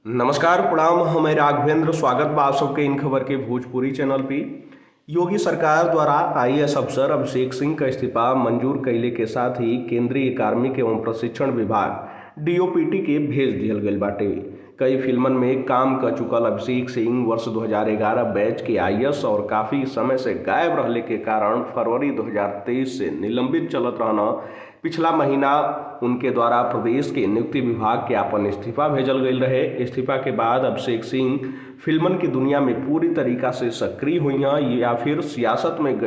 नमस्कार प्रणाम। हमें राघवेंद्र स्वागत बा आप सबके इन खबर के भोजपुरी चैनल पे। योगी सरकार द्वारा आईएएस अफसर अभिषेक सिंह का इस्तीफा मंजूर कैले के साथ ही केंद्रीय कार्मिक एवं प्रशिक्षण विभाग डीओपीटी के भेज दिहल गईल बाटे। कई फिल्मन में काम कर चुकल अभिषेक सिंह वर्ष 2011 बैच के आईएएस और काफ़ी समय से गायब रहले के कारण फरवरी 2023 से निलंबित चलत रहना। पिछला महीना उनके द्वारा प्रदेश के नियुक्ति विभाग के आपन इस्तीफा भेजल गईल रहे। इस्तीफा के बाद अभिषेक सिंह फिल्मन की दुनिया में पूरी तरीका से सक्रिय हुई हैं या फिर सियासत में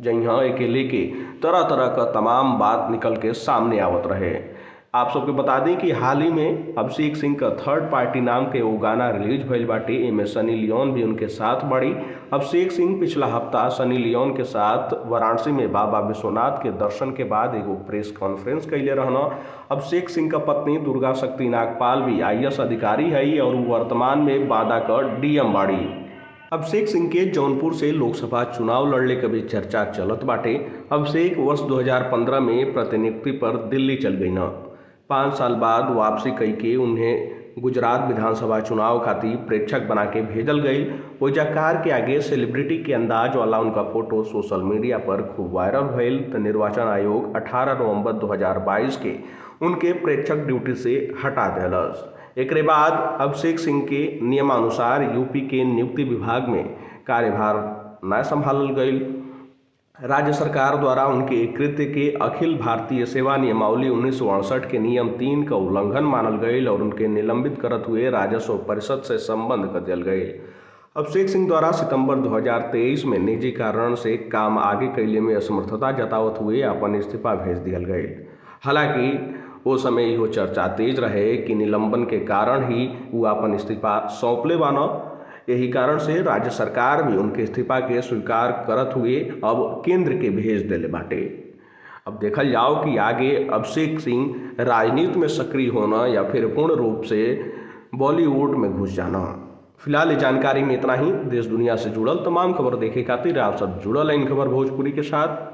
जई हैं। एके लेके तरह तरह का तमाम बात निकल के सामने आवत रहे। आप सबके बता दें कि हाल ही में अभिषेक सिंह का थर्ड पार्टी नाम के वो गाना रिलीज भइल बाटे। एमे सनी लियोन भी उनके साथ बड़ी। अभिषेक सिंह पिछला हफ्ता सनी लियोन के साथ वाराणसी में बाबा विश्वनाथ के दर्शन के बाद एगो प्रेस कॉन्फ्रेंस कैले रहना। अभिषेक सिंह का पत्नी दुर्गा शक्ति नागपाल भी आईएएस अधिकारी है और वर्तमान में बांदा का डीएम बाड़ी। अभिषेक सिंह के जौनपुर से लोकसभा चुनाव लड़ले के भी चर्चा चलत बाटे। अभिषेक वर्ष 2015 में प्रतिनियुक्ति पर दिल्ली चल गई न। 5 साल बाद वापसी कई के उन्हें गुजरात विधानसभा चुनाव खातिर प्रेक्षक बना के भेजल गई। ओइजा कार के आगे सेलिब्रिटी के अंदाज वाला उनका फोटो सोशल मीडिया पर खूब वायरल भइल। तो निर्वाचन आयोग 18 नवंबर 2022 के उनके प्रेक्षक ड्यूटी से हटा दिलस। एक बाद अभिषेक सिंह के नियमानुसार यूपी के नियुक्ति विभाग में कार्यभार न संभालल गई। राज्य सरकार द्वारा उनके कृत्य के अखिल भारतीय सेवा नियमावली 1968 के नियम 3 का उल्लंघन मानल गई और उनके निलंबित करत हुए राजस्व परिषद से संबंध कर दिया गई। अभिषेक सिंह द्वारा सितंबर 2023 में निजी कारण से काम आगे कैले में असमर्थता जतावत हुए अपन इस्तीफा भेज दिया गई। हालांकि वो समय यह चर्चा तेज रहे कि निलंबन के कारण ही वो अपन इस्तीफा सौंपले बाना। यही कारण से राज्य सरकार भी उनके इस्तीफा के स्वीकार करत हुए अब केंद्र के भेज दिले बाटे। अब देखल जाओ कि आगे अभिषेक सिंह राजनीति में सक्रिय होना या फिर पूर्ण रूप से बॉलीवुड में घुस जाना। फिलहाल ये जानकारी में इतना ही। देश दुनिया से जुड़ल तमाम खबर देखे खातिर आप सब जुड़ल हैं इन खबर भोजपुरी के साथ।